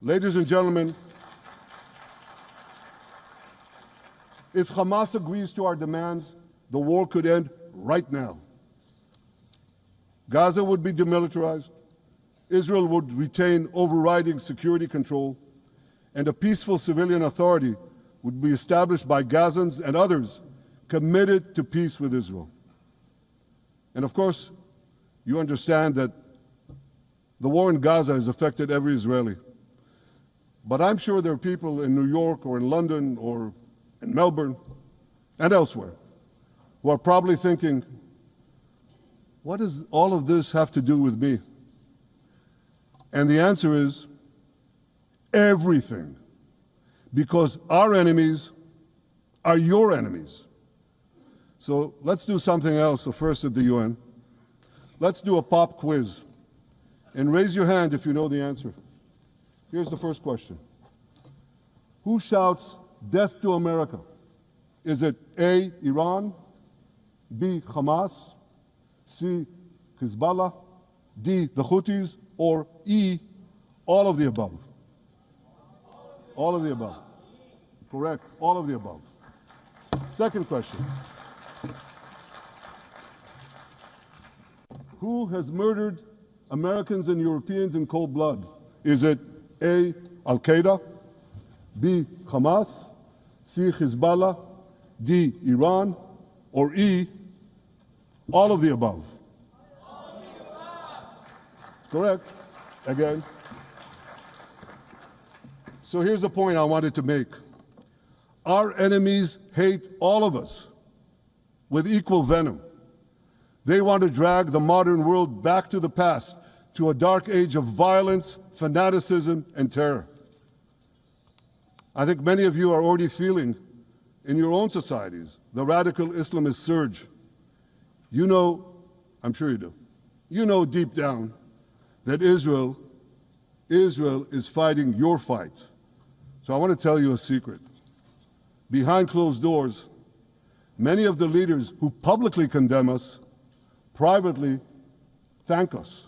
Ladies and gentlemen, if Hamas agrees to our demands, the war could end right now. Gaza would be demilitarized, Israel would retain overriding security control, and a peaceful civilian authority would be established by Gazans and others committed to peace with Israel. And of course, you understand that the war in Gaza has affected every Israeli. But I'm sure there are people in New York or in London or in Melbourne and elsewhere who are probably thinking, what does all of this have to do with me? And the answer is everything. Because our enemies are your enemies. So let's do something else first at the UN. Let's do a pop quiz. And raise your hand if you know the answer. Here's the first question. Who shouts death to America? Is it A, Iran, B, Hamas, C, Hezbollah, D, the Houthis, or E, all of the above? All of the above. Correct, all of the above. Second question. Who has murdered Americans and Europeans in cold blood? Is it A, Al-Qaeda, B, Hamas, C, Hezbollah, D, Iran, or E, all of the above? All of the above. Correct. Again. So here's the point I wanted to make. Our enemies hate all of us with equal venom. They want to drag the modern world back to the past, to a dark age of violence, fanaticism, and terror. I think many of you are already feeling in your own societies the radical Islamist surge. You know, I'm sure you do, you know deep down that Israel is fighting your fight. So I want to tell you a secret. Behind closed doors, many of the leaders who publicly condemn us privately thank us.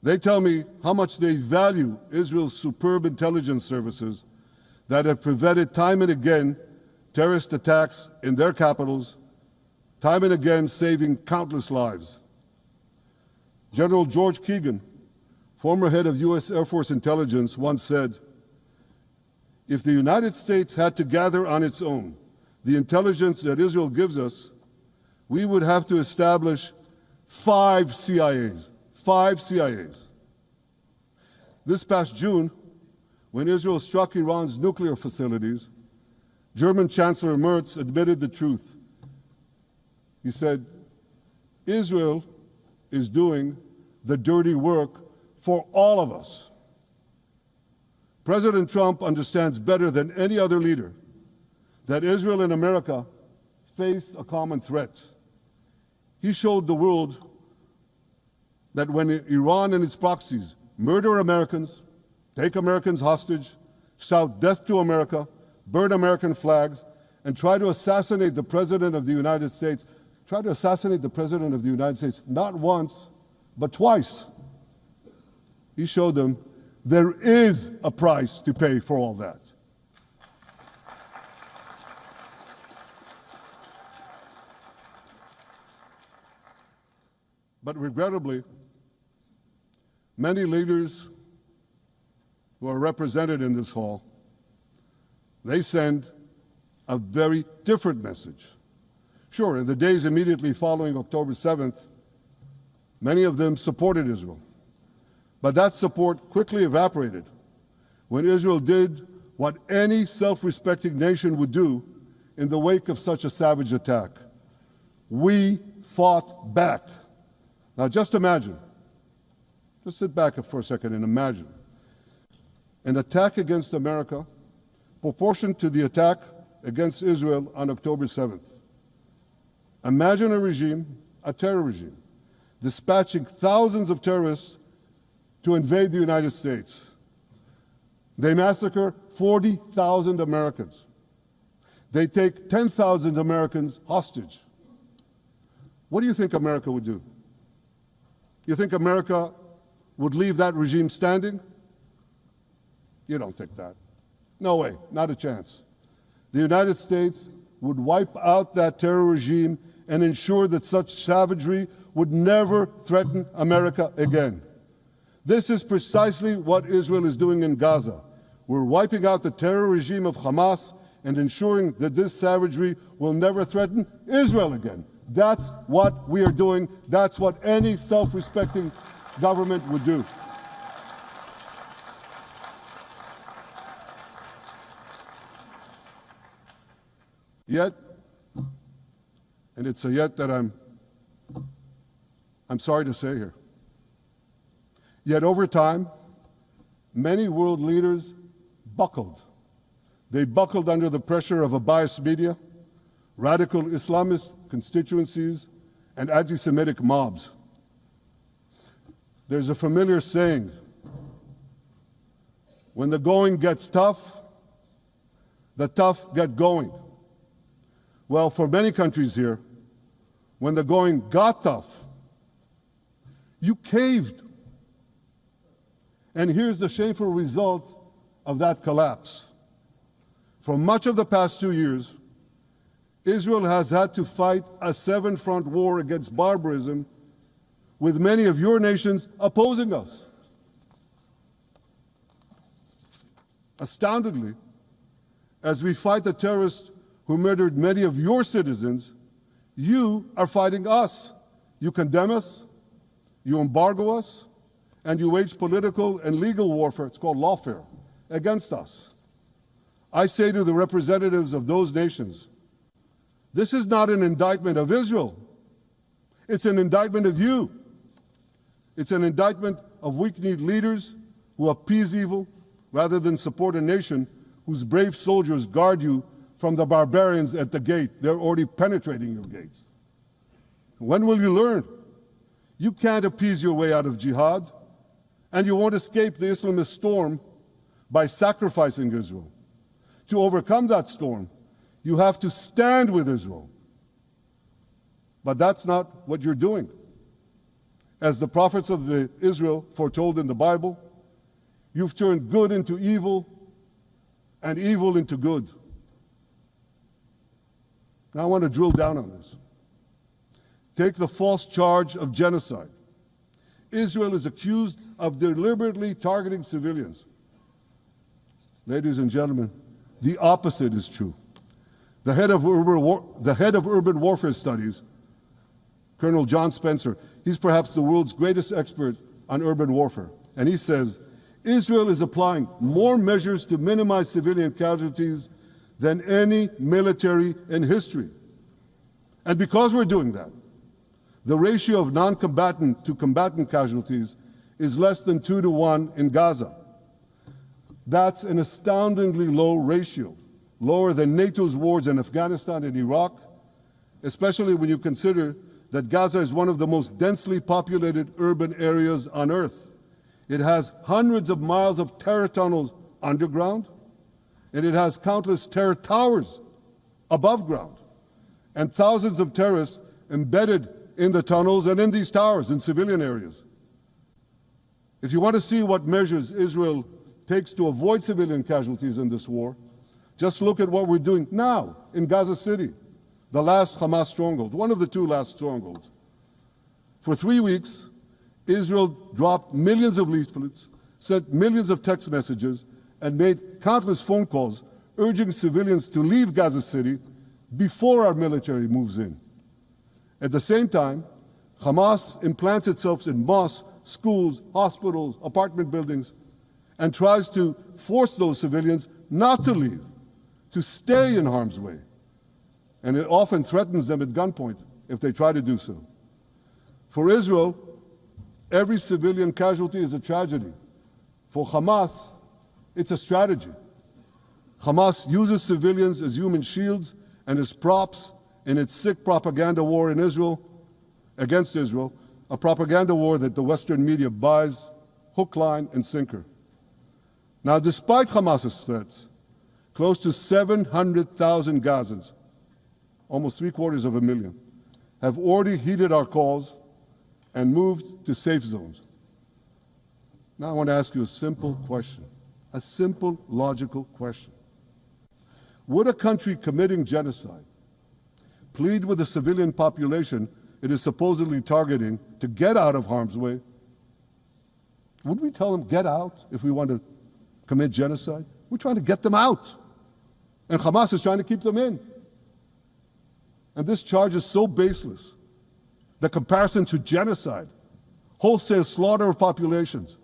They tell me how much they value Israel's superb intelligence services that have prevented time and again terrorist attacks in their capitals, time and again saving countless lives. General George Keegan, former head of U.S. Air Force intelligence, once said, if the United States had to gather on its own the intelligence that Israel gives us, we would have to establish 5 CIAs. 5 CIAs. This past June, when Israel struck Iran's nuclear facilities, German Chancellor Merz admitted the truth. He said, Israel is doing the dirty work for all of us. President Trump understands better than any other leader that Israel and America face a common threat. He showed the world that when Iran and its proxies murder Americans, take Americans hostage, shout death to America, burn American flags, and try to assassinate the President of the United States, not once, but twice. He showed them there is a price to pay for all that. But regrettably, many leaders who are represented in this hall, they send a very different message. Sure, in the days immediately following October 7th, many of them supported Israel. But that support quickly evaporated when Israel did what any self-respecting nation would do in the wake of such a savage attack. We fought back. Now just imagine, just sit back for a second and imagine an attack against America proportioned to the attack against Israel on October 7th. Imagine a regime, a terror regime, dispatching thousands of terrorists to invade the United States. They massacre 40,000 Americans. They take 10,000 Americans hostage. What do you think America would do? You think America would leave that regime standing? You don't think that. No way, not a chance. The United States would wipe out that terror regime and ensure that such savagery would never threaten America again. This is precisely what Israel is doing in Gaza. We're wiping out the terror regime of Hamas and ensuring that this savagery will never threaten Israel again. That's what we are doing. That's what any self-respecting government would do. Yet, and it's a yet that I'm sorry to say here, yet over time, many world leaders buckled. They buckled under the pressure of a biased media, radical Islamist constituencies, and anti-Semitic mobs. There's a familiar saying, when the going gets tough, the tough get going. Well, for many countries here, when the going got tough, you caved. And here's the shameful result of that collapse. For much of the past 2 years, Israel has had to fight a seven-front war against barbarism, with many of your nations opposing us. Astoundingly, as we fight the terrorists who murdered many of your citizens, you are fighting us. You condemn us, you embargo us, and you wage political and legal warfare, it's called lawfare, against us. I say to the representatives of those nations, this is not an indictment of Israel. It's an indictment of you. It's an indictment of weak-kneed leaders who appease evil rather than support a nation whose brave soldiers guard you from the barbarians at the gate. They're already penetrating your gates. When will you learn? You can't appease your way out of jihad, and you won't escape the Islamist storm by sacrificing Israel. To overcome that storm, you have to stand with Israel. But that's not what you're doing. As the prophets of Israel foretold in the Bible, you've turned good into evil and evil into good. Now I want to drill down on this. Take the false charge of genocide. Israel is accused of deliberately targeting civilians. Ladies and gentlemen, the opposite is true. The head of urban warfare studies, Colonel John Spencer, he's perhaps the world's greatest expert on urban warfare. And he says, Israel is applying more measures to minimize civilian casualties than any military in history. And because we're doing that, the ratio of non-combatant to combatant casualties is less than 2 to 1 in Gaza. That's an astoundingly low ratio, lower than NATO's wars in Afghanistan and Iraq, especially when you consider that Gaza is one of the most densely populated urban areas on Earth. It has hundreds of miles of terror tunnels underground, and it has countless terror towers above ground, and thousands of terrorists embedded in the tunnels and in these towers in civilian areas. If you want to see what measures Israel takes to avoid civilian casualties in this war, just look at what we're doing now in Gaza City, the last Hamas stronghold, one of the 2 last strongholds. For 3 weeks, Israel dropped millions of leaflets, sent millions of text messages, and made countless phone calls urging civilians to leave Gaza City before our military moves in. At the same time, Hamas implants itself in mosques, schools, hospitals, apartment buildings, and tries to force those civilians not to leave, to stay in harm's way. And it often threatens them at gunpoint if they try to do so. For Israel, every civilian casualty is a tragedy. For Hamas, it's a strategy. Hamas uses civilians as human shields and as props in its sick propaganda war in Israel, against Israel, a propaganda war that the Western media buys hook, line, and sinker. Now, despite Hamas's threats, close to 700,000 Gazans, almost 750,000, have already heeded our calls and moved to safe zones. Now I want to ask you a simple question. A simple, logical question. Would a country committing genocide plead with the civilian population it is supposedly targeting to get out of harm's way? Would we tell them, get out, if we want to commit genocide? We're trying to get them out. And Hamas is trying to keep them in. And this charge is so baseless. The comparison to genocide, wholesale slaughter of populations.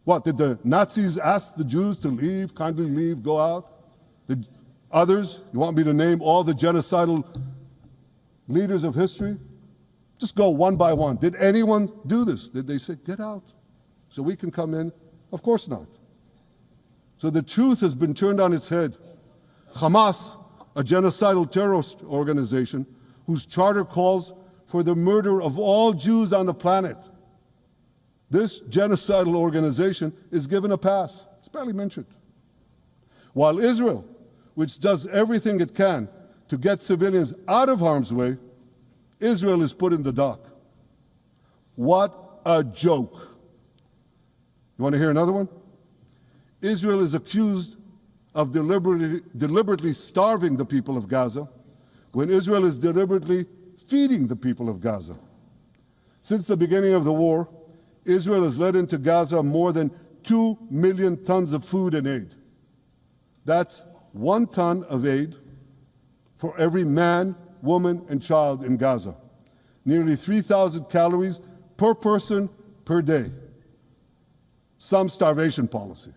What, did the Nazis ask the Jews to leave, kindly leave, go out? Did others, you want me to name all the genocidal leaders of history? Just go one by one. Did anyone do this? Did they say, get out so we can come in? Of course not. So the truth has been turned on its head. Hamas, a genocidal terrorist organization whose charter calls for the murder of all Jews on the planet. This genocidal organization is given a pass. It's barely mentioned. While Israel, which does everything it can to get civilians out of harm's way, Israel is put in the dock. What a joke. You want to hear another one? Israel is accused of deliberately starving the people of Gaza when Israel is deliberately feeding the people of Gaza. Since the beginning of the war, Israel has let into Gaza more than 2 million tons of food and aid. That's 1 ton of aid for every man, woman, and child in Gaza. Nearly 3,000 calories per person per day. Some starvation policy.